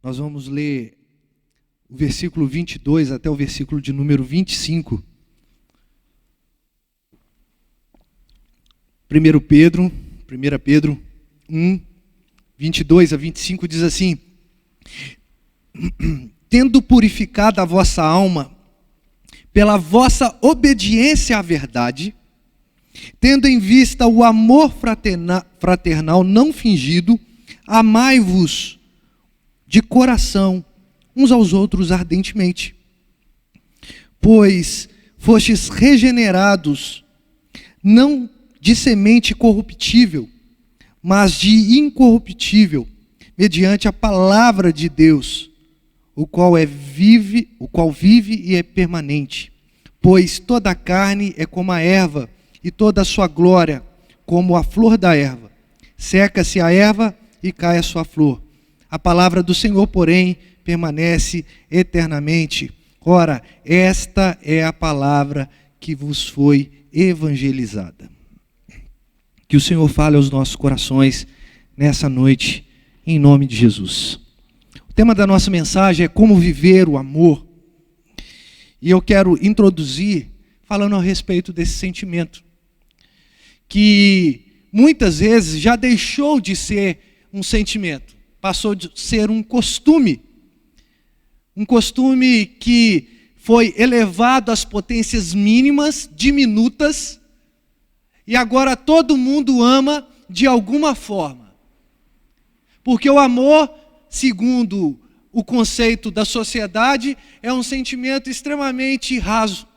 Nós vamos ler o versículo 22 até o versículo de número 25. 1 Pedro 1, 22 a 25 diz assim: tendo purificado a vossa alma pela vossa obediência à verdade, tendo em vista o amor fraternal não fingido, amai-vos de coração uns aos outros ardentemente, pois fostes regenerados, não de semente corruptível, mas de incorruptível, mediante a palavra de Deus, o qual vive e é permanente. Pois toda a carne é como a erva, e toda a sua glória como a flor da erva. Seca-se a erva e cai a sua flor. A palavra do Senhor, porém, permanece eternamente. Ora, esta é a palavra que vos foi evangelizada. Que o Senhor fale aos nossos corações nessa noite, em nome de Jesus. O tema da nossa mensagem é como viver o amor. E eu quero introduzir falando a respeito desse sentimento, que muitas vezes já deixou de ser um sentimento, passou de ser um costume que foi elevado às potências mínimas, diminutas, e agora todo mundo ama de alguma forma. Porque o amor, segundo o conceito da sociedade, é um sentimento extremamente raso.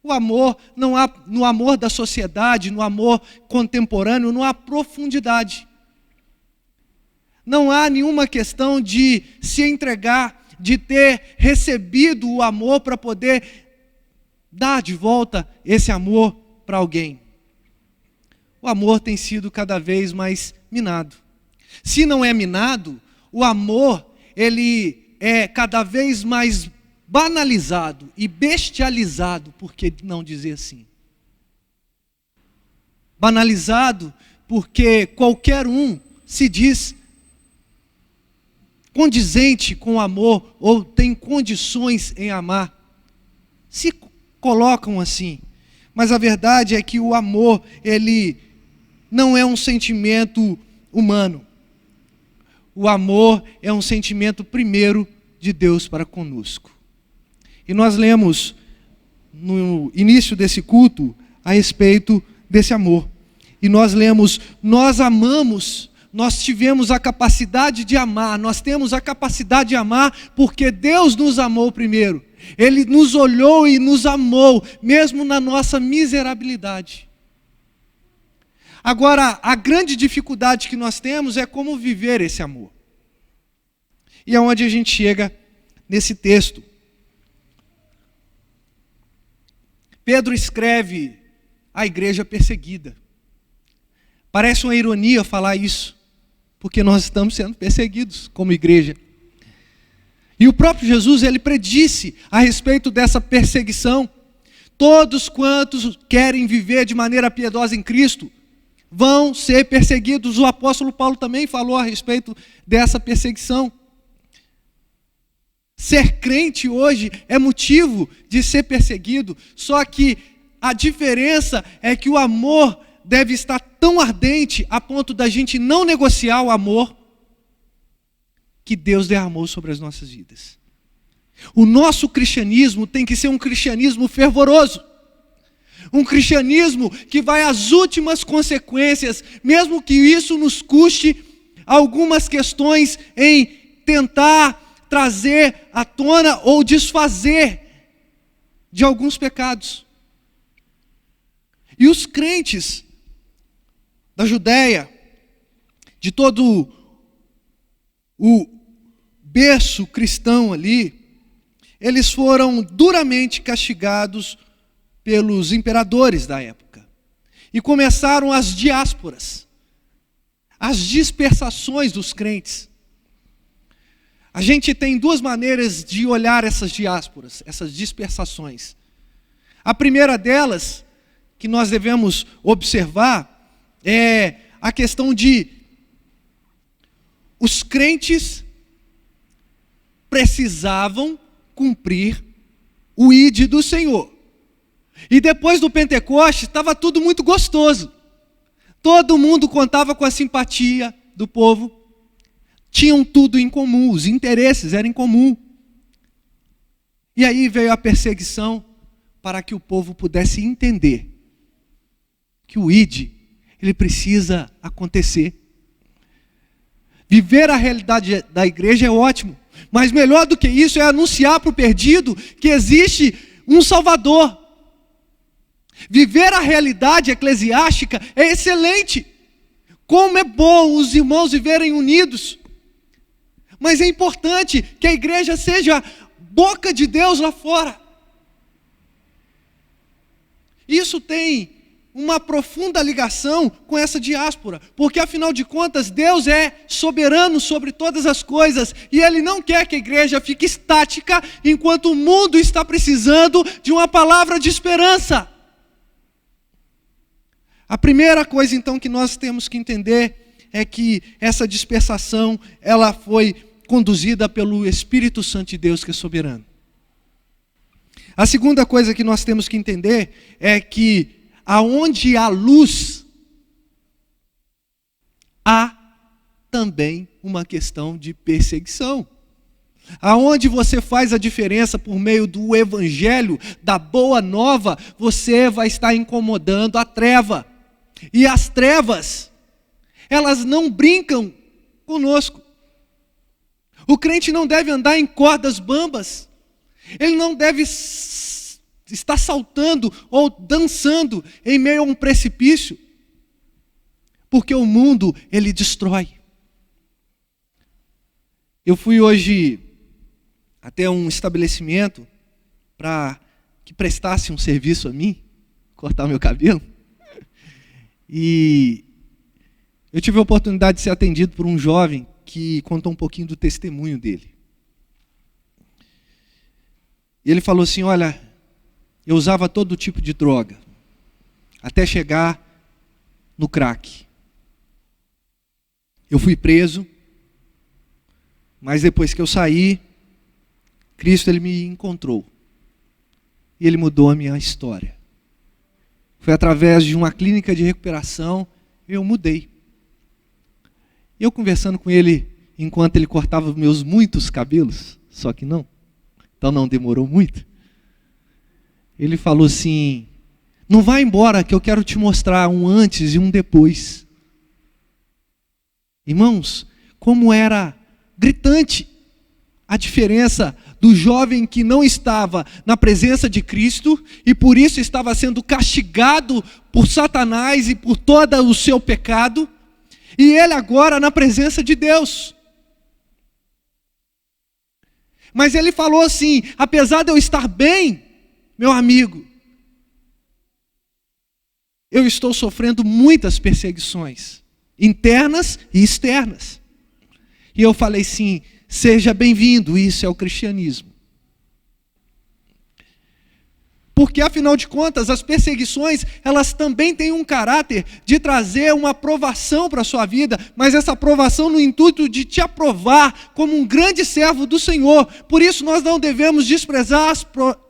O amor, não há, no amor da sociedade, no amor contemporâneo, não há profundidade. Não há nenhuma questão de se entregar, de ter recebido o amor para poder dar de volta esse amor para alguém. O amor tem sido cada vez mais minado. Se não é minado, o amor, ele é cada vez mais banalizado e bestializado, por que não dizer assim? Banalizado porque qualquer um se diz condizente com o amor ou tem condições em amar. Se colocam assim. Mas a verdade é que o amor, ele não é um sentimento humano. O amor é um sentimento primeiro de Deus para conosco. E nós lemos no início desse culto a respeito desse amor. E nós lemos, nós amamos, nós tivemos a capacidade de amar, nós temos a capacidade de amar porque Deus nos amou primeiro. Ele nos olhou e nos amou, mesmo na nossa miserabilidade. Agora, a grande dificuldade que nós temos é como viver esse amor. E é onde a gente chega nesse texto. Pedro escreve à igreja perseguida. Parece uma ironia falar isso, porque nós estamos sendo perseguidos como igreja. E o próprio Jesus, ele predisse a respeito dessa perseguição. Todos quantos querem viver de maneira piedosa em Cristo vão ser perseguidos. O apóstolo Paulo também falou a respeito dessa perseguição. Ser crente hoje é motivo de ser perseguido, só que a diferença é que o amor deve estar tão ardente a ponto da gente não negociar o amor que Deus derramou sobre as nossas vidas. O nosso cristianismo tem que ser um cristianismo fervoroso, um cristianismo que vai às últimas consequências, mesmo que isso nos custe algumas questões em tentar trazer à tona ou desfazer de alguns pecados. E os crentes da Judéia, de todo o berço cristão ali, eles foram duramente castigados pelos imperadores da época. E começaram as diásporas, as dispersações dos crentes. A gente tem duas maneiras de olhar essas diásporas, essas dispersações. A primeira delas, que nós devemos observar, é a questão de os crentes precisavam cumprir o ID do Senhor. E depois do Pentecostes, estava tudo muito gostoso. Todo mundo contava com a simpatia do povo. Tinham tudo em comum, os interesses eram em comum. E aí veio a perseguição para que o povo pudesse entender que o ID, ele precisa acontecer. Viver a realidade da igreja é ótimo, mas melhor do que isso é anunciar para o perdido que existe um Salvador. Viver a realidade eclesiástica é excelente. Como é bom os irmãos viverem unidos. Mas é importante que a igreja seja boca de Deus lá fora. Isso tem uma profunda ligação com essa diáspora, porque afinal de contas Deus é soberano sobre todas as coisas, e Ele não quer que a igreja fique estática enquanto o mundo está precisando de uma palavra de esperança. A primeira coisa então que nós temos que entender é que essa dispersação, ela foi conduzida pelo Espírito Santo de Deus, que é soberano. A segunda coisa que nós temos que entender é que aonde há luz, há também uma questão de perseguição. Aonde você faz a diferença por meio do evangelho, da boa nova, você vai estar incomodando a treva. E as trevas, elas não brincam conosco. O crente não deve andar em cordas bambas. Ele não deve estar saltando ou dançando em meio a um precipício. Porque o mundo, ele destrói. Eu fui hoje até um estabelecimento para que prestasse um serviço a mim, cortar meu cabelo. E eu tive a oportunidade de ser atendido por um jovem que contou um pouquinho do testemunho dele. E ele falou assim, olha, eu usava todo tipo de droga, até chegar no crack. Eu fui preso, mas depois que eu saí, Cristo ele me encontrou. E ele mudou a minha história. Foi através de uma clínica de recuperação, eu mudei. Eu conversando com ele, enquanto ele cortava meus muitos cabelos, só que não, então não demorou muito. Ele falou assim, não vai embora que eu quero te mostrar um antes e um depois. Irmãos, como era gritante a diferença do jovem que não estava na presença de Cristo e por isso estava sendo castigado por Satanás e por todo o seu pecado, e ele agora na presença de Deus. Mas ele falou assim, apesar de eu estar bem, meu amigo, eu estou sofrendo muitas perseguições, internas e externas. E eu falei assim, seja bem-vindo, isso é o cristianismo. Porque afinal de contas, as perseguições, elas também têm um caráter de trazer uma aprovação para a sua vida, mas essa aprovação no intuito de te aprovar como um grande servo do Senhor. Por isso nós não devemos desprezar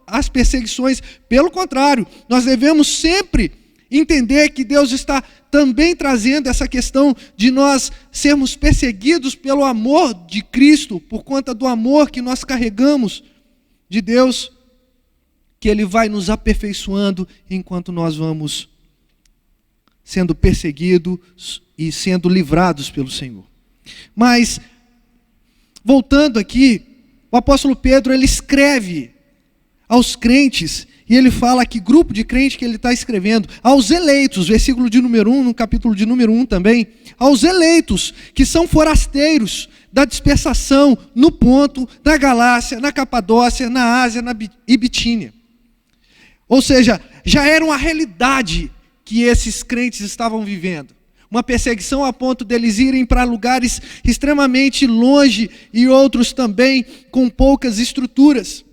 as perseguições, pelo contrário, nós devemos sempre entender que Deus está também trazendo essa questão de nós sermos perseguidos pelo amor de Cristo, por conta do amor que nós carregamos de Deus, que Ele vai nos aperfeiçoando enquanto nós vamos sendo perseguidos e sendo livrados pelo Senhor. Mas, voltando aqui, o apóstolo Pedro, ele escreve aos crentes, e ele fala que grupo de crente que ele está escrevendo, aos eleitos, versículo de número 1, no capítulo de número 1 também, aos eleitos que são forasteiros da dispersação no Ponto, na Galácia, na Capadócia, na Ásia e Bitínia. Ou seja, já era uma realidade que esses crentes estavam vivendo. Uma perseguição a ponto deles irem para lugares extremamente longe e outros também com poucas estruturas.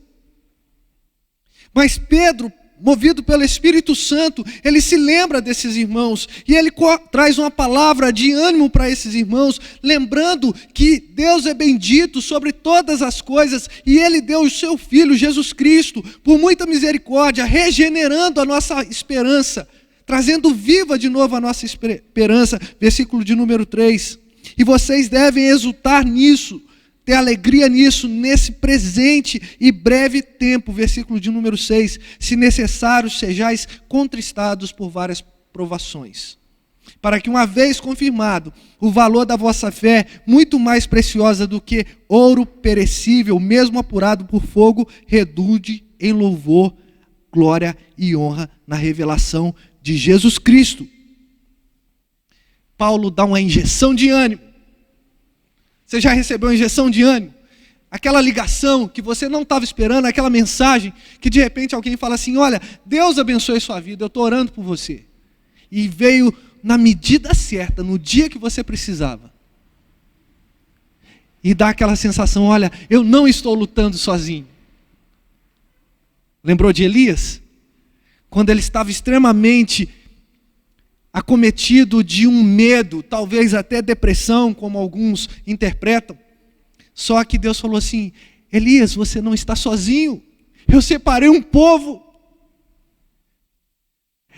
Mas Pedro, movido pelo Espírito Santo, ele se lembra desses irmãos e ele traz uma palavra de ânimo para esses irmãos, lembrando que Deus é bendito sobre todas as coisas e ele deu o seu Filho, Jesus Cristo, por muita misericórdia, regenerando a nossa esperança, trazendo viva de novo a nossa esperança. Versículo de número 3. E vocês devem exultar nisso, ter alegria nisso, nesse presente e breve tempo. Versículo de número 6. Se necessário, sejais contristados por várias provações, para que, uma vez confirmado o valor da vossa fé, muito mais preciosa do que ouro perecível, mesmo apurado por fogo, redunde em louvor, glória e honra na revelação de Jesus Cristo. Paulo dá uma injeção de ânimo. Você já recebeu uma injeção de ânimo? Aquela ligação que você não estava esperando, aquela mensagem que de repente alguém fala assim: olha, Deus abençoe sua vida, eu estou orando por você. E veio na medida certa, no dia que você precisava. E dá aquela sensação: olha, eu não estou lutando sozinho. Lembrou de Elias? Quando ele estava extremamente acometido de um medo, talvez até depressão, como alguns interpretam. Só que Deus falou assim: Elias, você não está sozinho, eu separei um povo.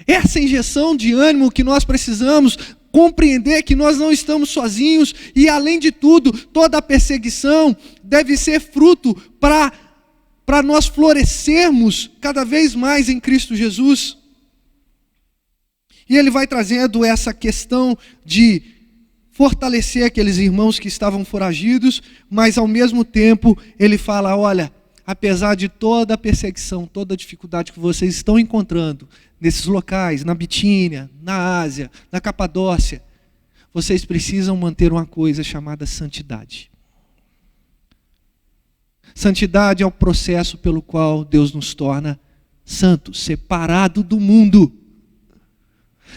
Essa injeção de ânimo que nós precisamos, compreender que nós não estamos sozinhos, e além de tudo, toda a perseguição deve ser fruto para nós florescermos cada vez mais em Cristo Jesus. E ele vai trazendo essa questão de fortalecer aqueles irmãos que estavam foragidos, mas ao mesmo tempo ele fala: olha, apesar de toda a perseguição, toda a dificuldade que vocês estão encontrando nesses locais, na Bitínia, na Ásia, na Capadócia, vocês precisam manter uma coisa chamada santidade. Santidade é o processo pelo qual Deus nos torna santos, separado do mundo,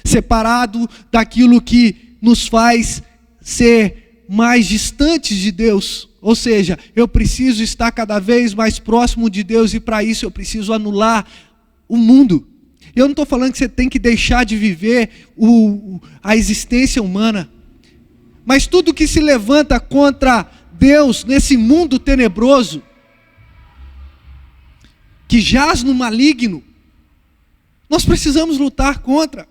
separado daquilo que nos faz ser mais distantes de Deus. Ou seja, eu preciso estar cada vez mais próximo de Deus, e para isso eu preciso anular o mundo. Eu não estou falando que você tem que deixar de viver a existência humana, mas tudo que se levanta contra Deus nesse mundo tenebroso, que jaz no maligno, nós precisamos lutar contra.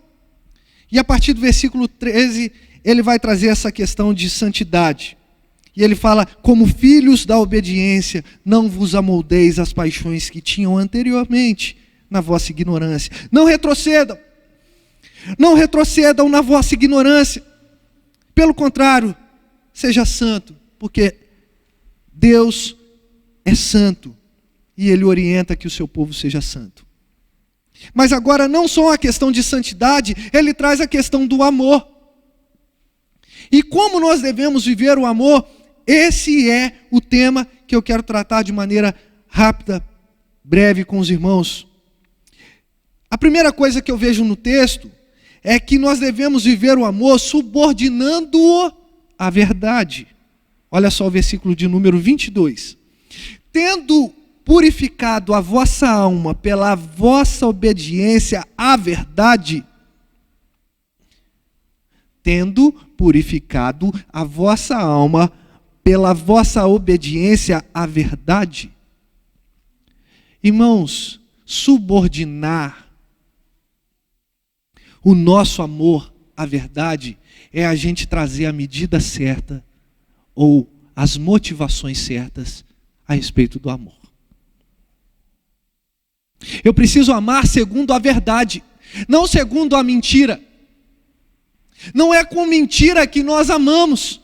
E a partir do versículo 13, ele vai trazer essa questão de santidade. E ele fala: como filhos da obediência, não vos amoldeis às paixões que tinham anteriormente na vossa ignorância. Não retrocedam na vossa ignorância. Pelo contrário, seja santo, porque Deus é santo e Ele orienta que o seu povo seja santo. Mas agora, não só a questão de santidade, ele traz a questão do amor. E como nós devemos viver o amor, esse é o tema que eu quero tratar de maneira rápida, breve com os irmãos. A primeira coisa que eu vejo no texto é que nós devemos viver o amor subordinando-o à verdade. Olha só o versículo de número 22. Tendo purificado a vossa alma pela vossa obediência à verdade, tendo purificado a vossa alma pela vossa obediência à verdade. Irmãos, subordinar o nosso amor à verdade é a gente trazer a medida certa ou as motivações certas a respeito do amor. Eu preciso amar segundo a verdade, não segundo a mentira. Não é com mentira que nós amamos.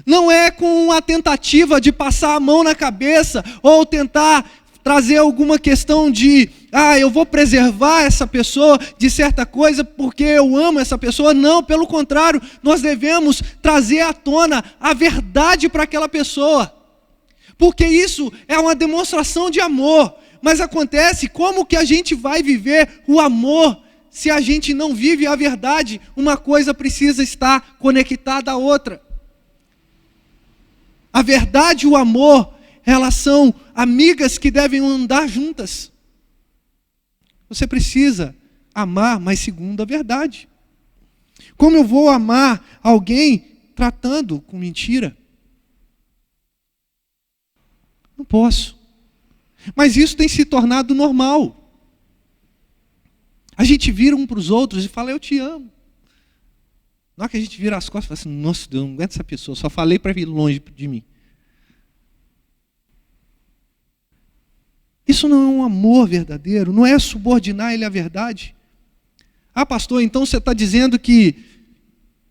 Não é com a tentativa de passar a mão na cabeça ou tentar trazer alguma questão de eu vou preservar essa pessoa de certa coisa porque eu amo essa pessoa. Não, pelo contrário, nós devemos trazer à tona a verdade para aquela pessoa, porque isso é uma demonstração de amor. Mas acontece, como que a gente vai viver o amor se a gente não vive a verdade? Uma coisa precisa estar conectada à outra. A verdade e o amor, elas são amigas que devem andar juntas. Você precisa amar, mas segundo a verdade. Como eu vou amar alguém tratando com mentira? Não posso. Mas isso tem se tornado normal. A gente vira um para os outros e fala, eu te amo. Na hora que a gente vira as costas e fala assim, nossa Deus, eu não aguento essa pessoa, só falei para vir longe de mim. Isso não é um amor verdadeiro, não é subordinar ele à verdade. Ah, pastor, então você está dizendo que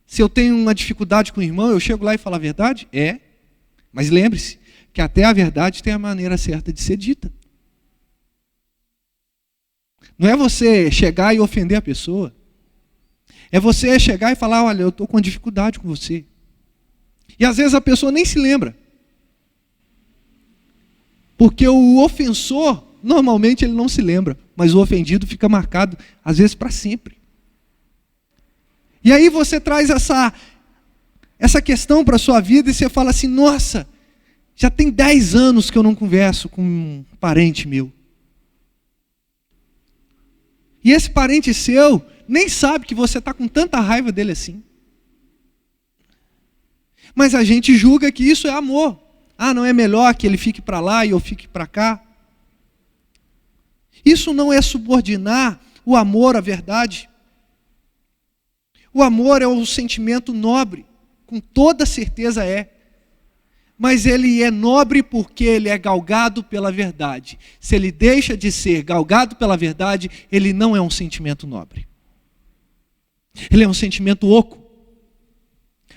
se eu tenho uma dificuldade com o irmão, eu chego lá e falo a verdade? É, mas lembre-se que até a verdade tem a maneira certa de ser dita. Não é você chegar e ofender a pessoa. É você chegar e falar, olha, eu estou com dificuldade com você. E às vezes a pessoa nem se lembra. Porque o ofensor, normalmente ele não se lembra, mas o ofendido fica marcado, às vezes, para sempre. E aí você traz essa questão para a sua vida e você fala assim, nossa, já tem 10 anos que eu não converso com um parente meu. E esse parente seu nem sabe que você está com tanta raiva dele assim. Mas a gente julga que isso é amor. Ah, não é melhor que ele fique para lá e eu fique para cá? Isso não é subordinar o amor à verdade. O amor é um sentimento nobre, com toda certeza é. Mas ele é nobre porque ele é galgado pela verdade. Se ele deixa de ser galgado pela verdade, ele não é um sentimento nobre. Ele é um sentimento oco,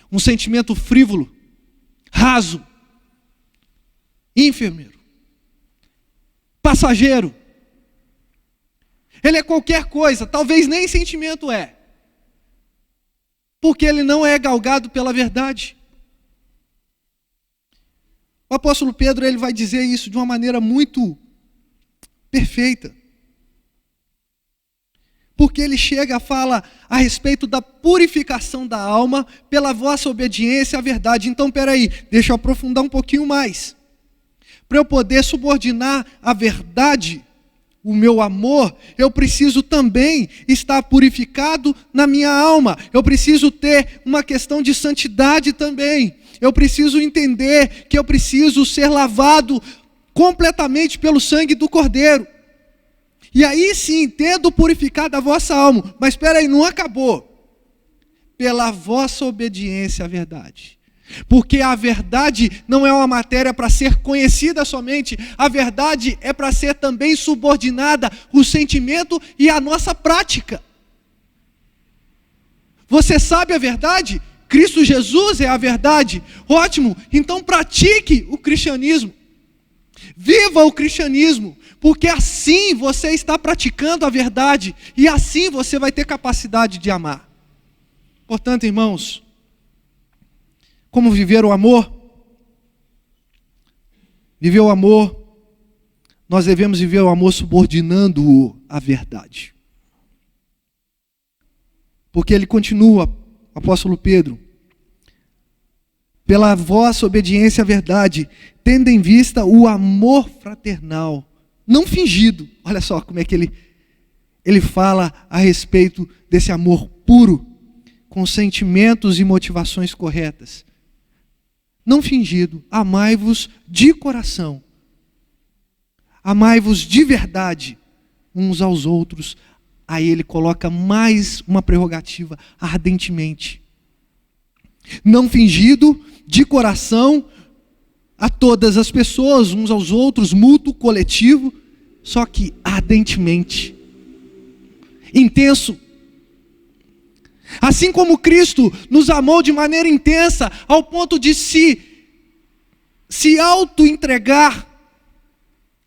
um sentimento frívolo, raso, ínfero, passageiro. Ele é qualquer coisa, talvez nem sentimento é, porque ele não é galgado pela verdade. O apóstolo Pedro ele vai dizer isso de uma maneira muito perfeita. Porque ele chega e fala a respeito da purificação da alma pela vossa obediência à verdade. Então, peraí, deixa eu aprofundar um pouquinho mais. Para eu poder subordinar à verdade o meu amor, eu preciso também estar purificado na minha alma. Eu preciso ter uma questão de santidade também. Eu preciso entender que eu preciso ser lavado completamente pelo sangue do Cordeiro. E aí sim, tendo purificado a vossa alma. Mas espera aí, não acabou. Pela vossa obediência à verdade. Porque a verdade não é uma matéria para ser conhecida somente. A verdade é para ser também subordinada o sentimento e a nossa prática. Você sabe a verdade? Cristo Jesus é a verdade. Ótimo, então pratique o cristianismo. Viva o cristianismo, porque assim você está praticando a verdade e assim você vai ter capacidade de amar. Portanto, irmãos, como viver o amor? Viver o amor, nós devemos viver o amor subordinando-o à verdade. Porque ele continua, o apóstolo Pedro, pela vossa obediência à verdade, tendo em vista o amor fraternal, não fingido. Olha só como é que ele fala a respeito desse amor puro, com sentimentos e motivações corretas. Não fingido, amai-vos de coração. Amai-vos de verdade uns aos outros. Aí ele coloca mais uma prerrogativa, ardentemente. Não fingido, de coração, a todas as pessoas, uns aos outros, mútuo, coletivo, só que ardentemente, intenso. Assim como Cristo nos amou de maneira intensa, ao ponto de se auto-entregar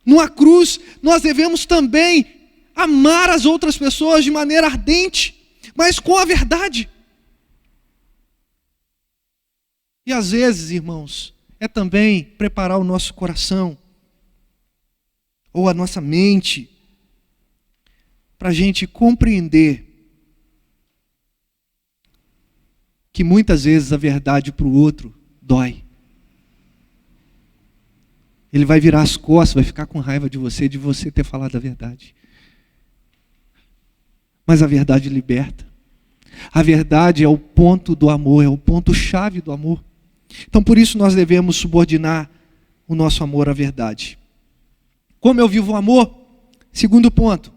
numa cruz, nós devemos também amar as outras pessoas de maneira ardente, mas com a verdade. E às vezes, irmãos, é também preparar o nosso coração, ou a nossa mente, para a gente compreender que muitas vezes a verdade para o outro dói. Ele vai virar as costas, vai ficar com raiva de você ter falado a verdade. Mas a verdade liberta. A verdade é o ponto do amor, é o ponto-chave do amor. Então, por isso, nós devemos subordinar o nosso amor à verdade. Como eu vivo o amor? Segundo ponto.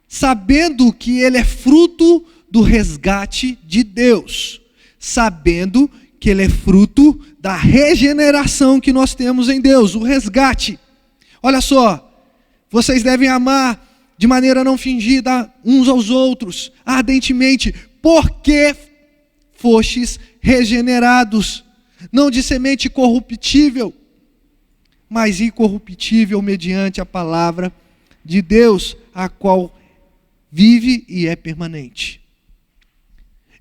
Sabendo que ele é fruto do resgate de Deus. Sabendo que ele é fruto da regeneração que nós temos em Deus, o resgate. Olha só, vocês devem amar de maneira não fingida uns aos outros, ardentemente, porque fostes regenerados, não de semente corruptível, mas incorruptível mediante a palavra de Deus, a qual vive e é permanente.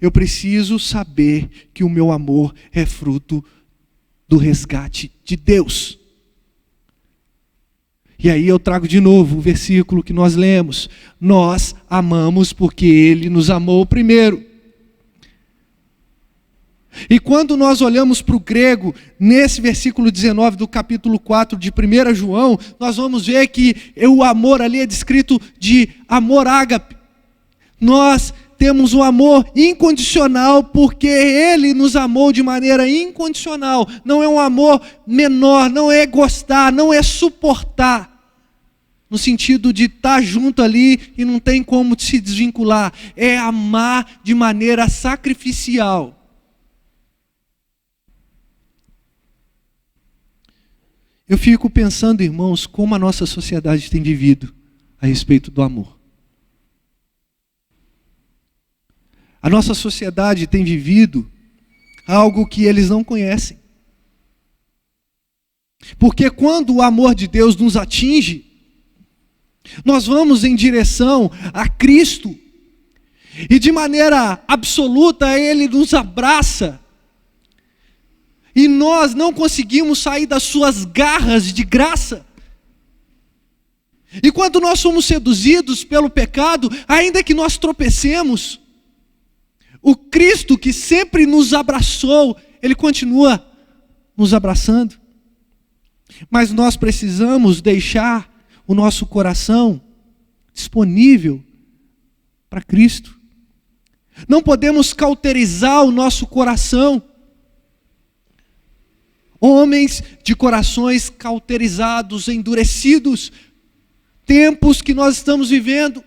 Eu preciso saber que o meu amor é fruto do resgate de Deus. E aí eu trago de novo o versículo que nós lemos. Nós amamos porque Ele nos amou primeiro. E quando nós olhamos para o grego, nesse versículo 19 do capítulo 4 de 1 João, nós vamos ver que o amor ali é descrito de amor ágape. Nós temos um amor incondicional porque Ele nos amou de maneira incondicional. Não é um amor menor, não é gostar, não é suportar. No sentido de estar junto ali e não tem como se desvincular. É amar de maneira sacrificial. Eu fico pensando, irmãos, como a nossa sociedade tem vivido a respeito do amor. A nossa sociedade tem vivido algo que eles não conhecem. Porque quando o amor de Deus nos atinge, nós vamos em direção a Cristo. E de maneira absoluta Ele nos abraça. E nós não conseguimos sair das suas garras de graça. E quando nós somos seduzidos pelo pecado, ainda que nós tropecemos, o Cristo que sempre nos abraçou, Ele continua nos abraçando. Mas nós precisamos deixar o nosso coração disponível para Cristo. Não podemos cauterizar o nosso coração. Homens de corações cauterizados, endurecidos, tempos que nós estamos vivendo.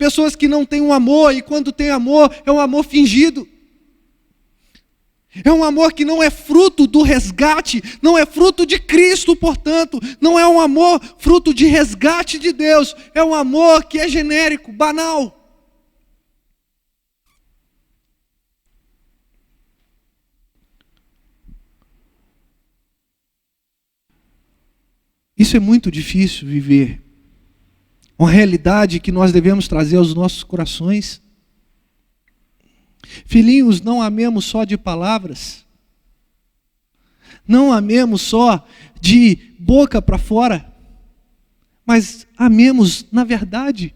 Pessoas que não têm um amor, e quando tem amor, é um amor fingido. É um amor que não é fruto do resgate, não é fruto de Cristo, portanto, não é um amor fruto de resgate de Deus, é um amor que é genérico, banal. Isso é muito difícil viver. Uma realidade que nós devemos trazer aos nossos corações. Filhinhos, não amemos só de palavras. Não amemos só de boca para fora. Mas amemos na verdade.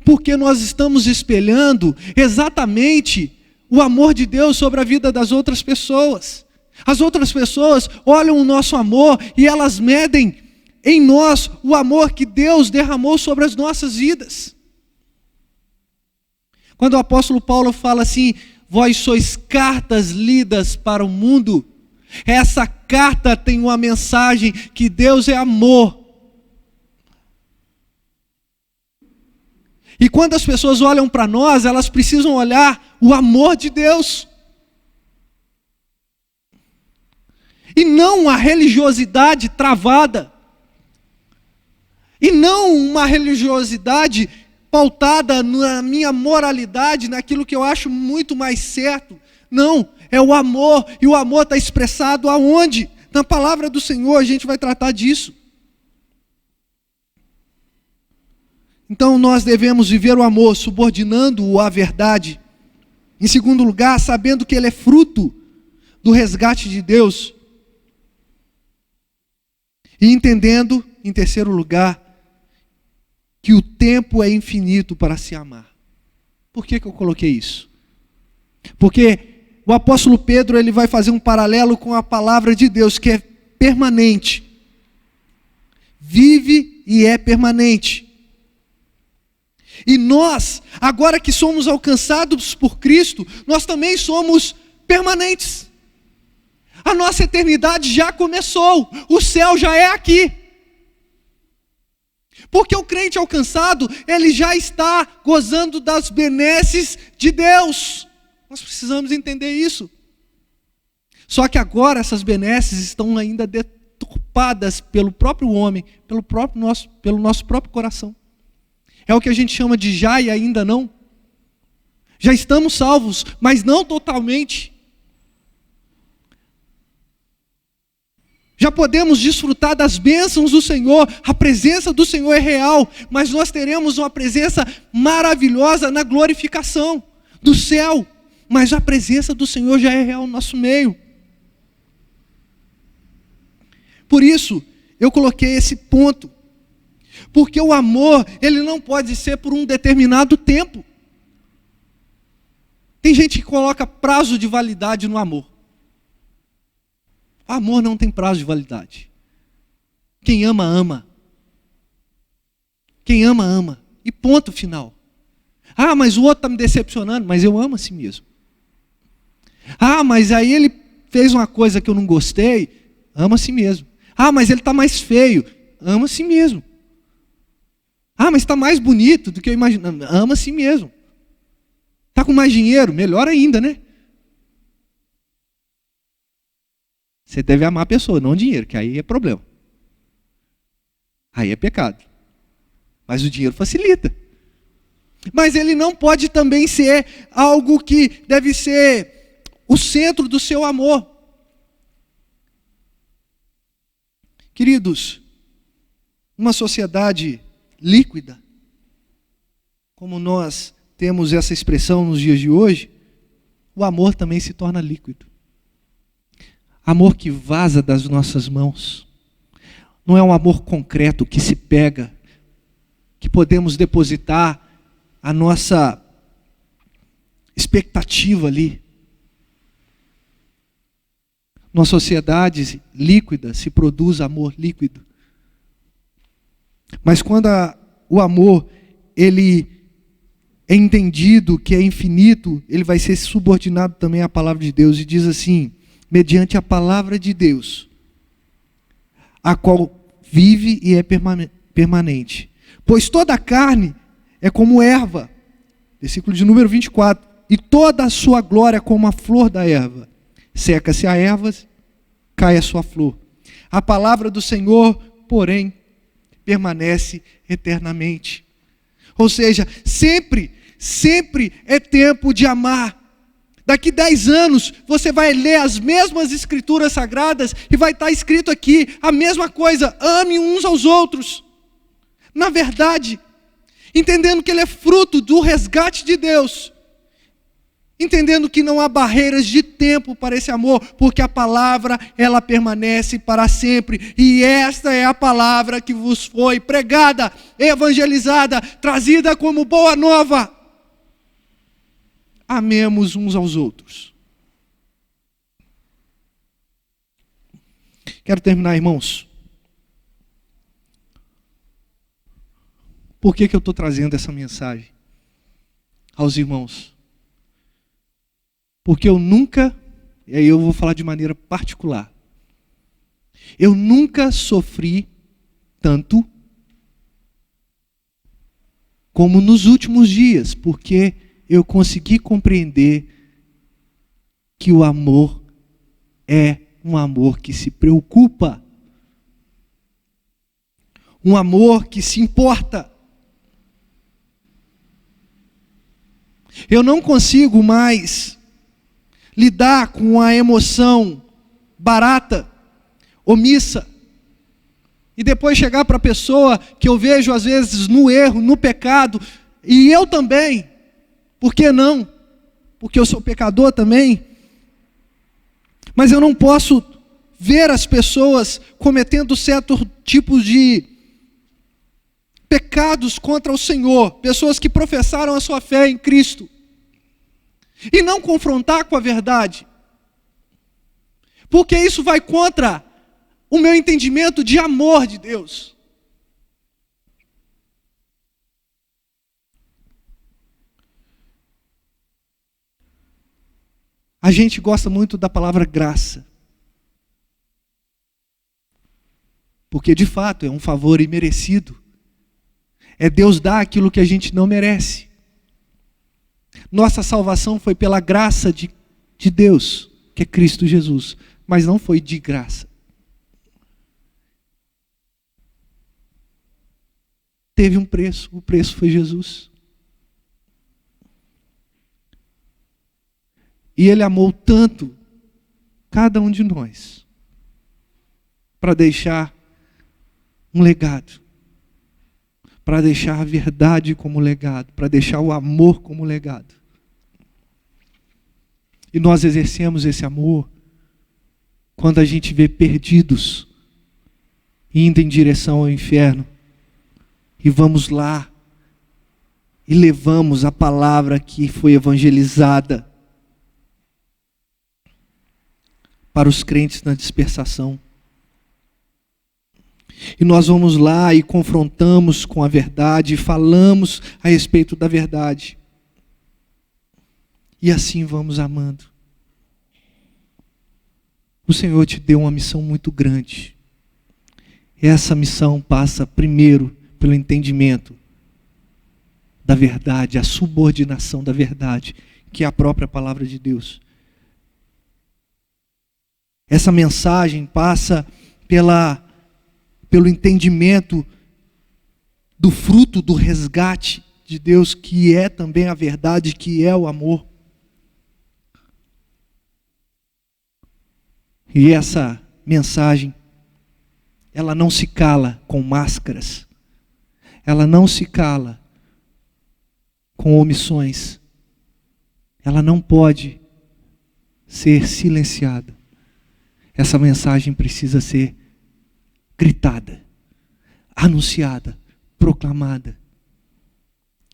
Porque nós estamos espelhando exatamente o amor de Deus sobre a vida das outras pessoas. As outras pessoas olham o nosso amor e elas medem em nós o amor que Deus derramou sobre as nossas vidas. Quando o apóstolo Paulo fala assim, vós sois cartas lidas para o mundo, essa carta tem uma mensagem que Deus é amor. E quando as pessoas olham para nós, elas precisam olhar o amor de Deus. E não a religiosidade travada. E não uma religiosidade pautada na minha moralidade, naquilo que eu acho muito mais certo. Não, é o amor. E o amor está expressado aonde? Na palavra do Senhor, a gente vai tratar disso. Então nós devemos viver o amor, subordinando-o à verdade. Em segundo lugar, sabendo que ele é fruto do resgate de Deus. E entendendo, em terceiro lugar, que o tempo é infinito para se amar. Por que eu coloquei isso? Porque o apóstolo Pedro ele vai fazer um paralelo com a palavra de Deus, que é permanente. Vive e é permanente. E nós, agora que somos alcançados por Cristo, nós também somos permanentes. A nossa eternidade já começou, o céu já é aqui. Porque o crente alcançado, ele já está gozando das benesses de Deus. Nós precisamos entender isso. Só que agora essas benesses estão ainda deturpadas pelo próprio homem, pelo nosso próprio coração. É o que a gente chama de já e ainda não. Já estamos salvos, mas não totalmente. Já podemos desfrutar das bênçãos do Senhor, a presença do Senhor é real, mas nós teremos uma presença maravilhosa na glorificação do céu, mas a presença do Senhor já é real no nosso meio. Por isso, eu coloquei esse ponto, porque o amor, ele não pode ser por um determinado tempo. Tem gente que coloca prazo de validade no amor. O amor não tem prazo de validade. Quem ama, ama. Quem ama, ama. E ponto final. Ah, mas o outro está me decepcionando, mas eu amo a si mesmo. Ah, mas aí ele fez uma coisa que eu não gostei, ama a si mesmo. Ah, mas ele está mais feio, ama a si mesmo. Ah, mas está mais bonito do que eu imaginava, ama a si mesmo. Está com mais dinheiro, melhor ainda, né? Você deve amar a pessoa, não o dinheiro, que aí é problema. Aí é pecado. Mas o dinheiro facilita. Mas ele não pode também ser algo que deve ser o centro do seu amor. Queridos, uma sociedade líquida, como nós temos essa expressão nos dias de hoje, o amor também se torna líquido. Amor que vaza das nossas mãos. Não é um amor concreto que se pega, que podemos depositar a nossa expectativa ali. Numa sociedade líquida se produz amor líquido. Mas quando o amor, ele é entendido que é infinito, ele vai ser subordinado também à palavra de Deus. E diz assim, mediante a palavra de Deus, a qual vive e é permanente. Pois toda a carne é como erva, versículo de número 24, e toda a sua glória como a flor da erva. Seca-se a erva, cai a sua flor. A palavra do Senhor, porém, permanece eternamente. Ou seja, sempre é tempo de amar. Daqui 10 anos, você vai ler as mesmas escrituras sagradas e vai estar escrito aqui a mesma coisa, ame uns aos outros. Na verdade, entendendo que ele é fruto do resgate de Deus, entendendo que não há barreiras de tempo para esse amor, porque a palavra, ela permanece para sempre, e esta é a palavra que vos foi pregada, evangelizada, trazida como boa nova. Amemos uns aos outros. Quero terminar, irmãos. Por que eu estou trazendo essa mensagem aos irmãos? Porque eu nunca, e aí eu vou falar de maneira particular, eu nunca sofri tanto como nos últimos dias, porque eu consegui compreender que o amor é um amor que se preocupa, um amor que se importa. Eu não consigo mais lidar com a emoção barata, omissa, e depois chegar para a pessoa que eu vejo às vezes no erro, no pecado, e eu também, por que não? Porque eu sou pecador também, mas eu não posso ver as pessoas cometendo certos tipos de pecados contra o Senhor, pessoas que professaram a sua fé em Cristo, e não confrontar com a verdade, porque isso vai contra o meu entendimento de amor de Deus. A gente gosta muito da palavra graça. Porque de fato é um favor imerecido. É Deus dar aquilo que a gente não merece. Nossa salvação foi pela graça de Deus, que é Cristo Jesus. Mas não foi de graça. Teve um preço, o preço foi Jesus. E Ele amou tanto cada um de nós para deixar um legado, para deixar a verdade como legado, para deixar o amor como legado. E nós exercemos esse amor quando a gente vê perdidos indo em direção ao inferno. E vamos lá e levamos a palavra que foi evangelizada para os crentes na dispersação. E nós vamos lá e confrontamos com a verdade, e falamos a respeito da verdade. E assim vamos amando. O Senhor te deu uma missão muito grande. Essa missão passa primeiro pelo entendimento da verdade, a subordinação da verdade, que é a própria palavra de Deus. Essa mensagem passa pelo entendimento do fruto do resgate de Deus, que é também a verdade, que é o amor. E essa mensagem, ela não se cala com máscaras, ela não se cala com omissões, ela não pode ser silenciada. Essa mensagem precisa ser gritada, anunciada, proclamada,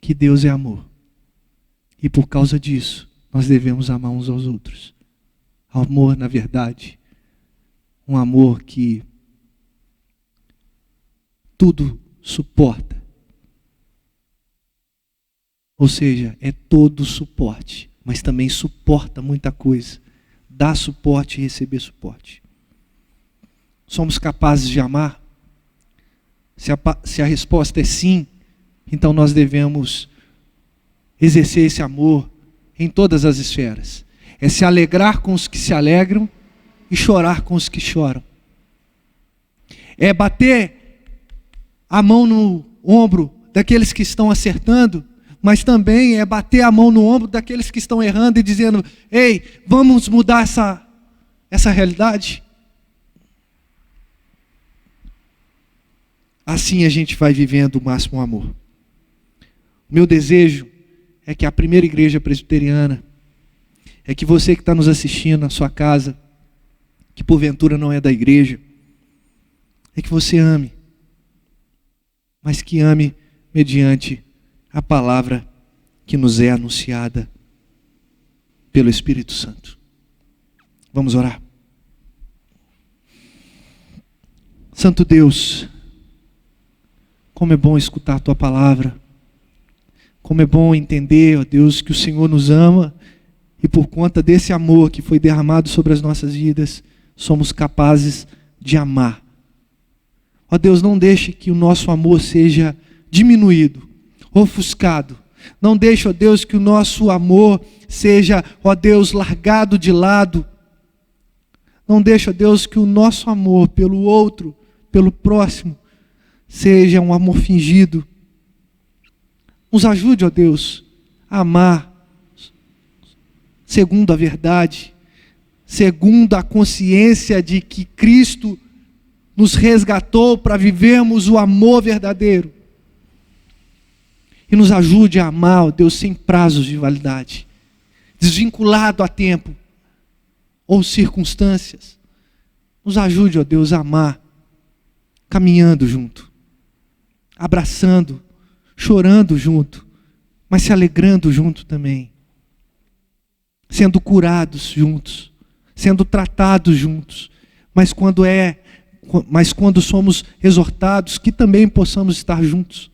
que Deus é amor. E por causa disso, nós devemos amar uns aos outros. Amor, na verdade, um amor que tudo suporta. Ou seja, é todo suporte, mas também suporta muita coisa. Dá suporte e receber suporte. Somos capazes de amar? Se a resposta é sim, então nós devemos exercer esse amor em todas as esferas. É se alegrar com os que se alegram e chorar com os que choram. É bater a mão no ombro daqueles que estão acertando, mas também é bater a mão no ombro daqueles que estão errando e dizendo: ei, vamos mudar essa realidade. Assim a gente vai vivendo o máximo amor. O meu desejo é que a primeira igreja presbiteriana, é que você que está nos assistindo na sua casa, que porventura não é da igreja, é que você ame, mas que ame mediante a palavra que nos é anunciada pelo Espírito Santo. Vamos orar. Santo Deus, como é bom escutar a Tua palavra, como é bom entender, ó Deus, que o Senhor nos ama e por conta desse amor que foi derramado sobre as nossas vidas, somos capazes de amar. Ó Deus, não deixe que o nosso amor seja diminuído, ofuscado. Não deixe, ó Deus, que o nosso amor seja, ó Deus, largado de lado. Não deixe, ó Deus, que o nosso amor pelo outro, pelo próximo, seja um amor fingido. Nos ajude, ó Deus, a amar segundo a verdade, segundo a consciência de que Cristo nos resgatou para vivermos o amor verdadeiro. E nos ajude a amar, ó Deus, sem prazos de validade, desvinculado a tempo ou circunstâncias. Nos ajude, ó Deus, a amar, caminhando junto, abraçando, chorando junto, mas se alegrando junto também, sendo curados juntos, sendo tratados juntos, mas quando somos exortados, que também possamos estar juntos.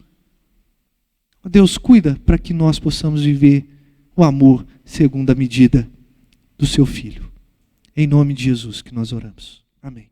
Deus, cuida para que nós possamos viver o amor segundo a medida do seu Filho. Em nome de Jesus que nós oramos. Amém.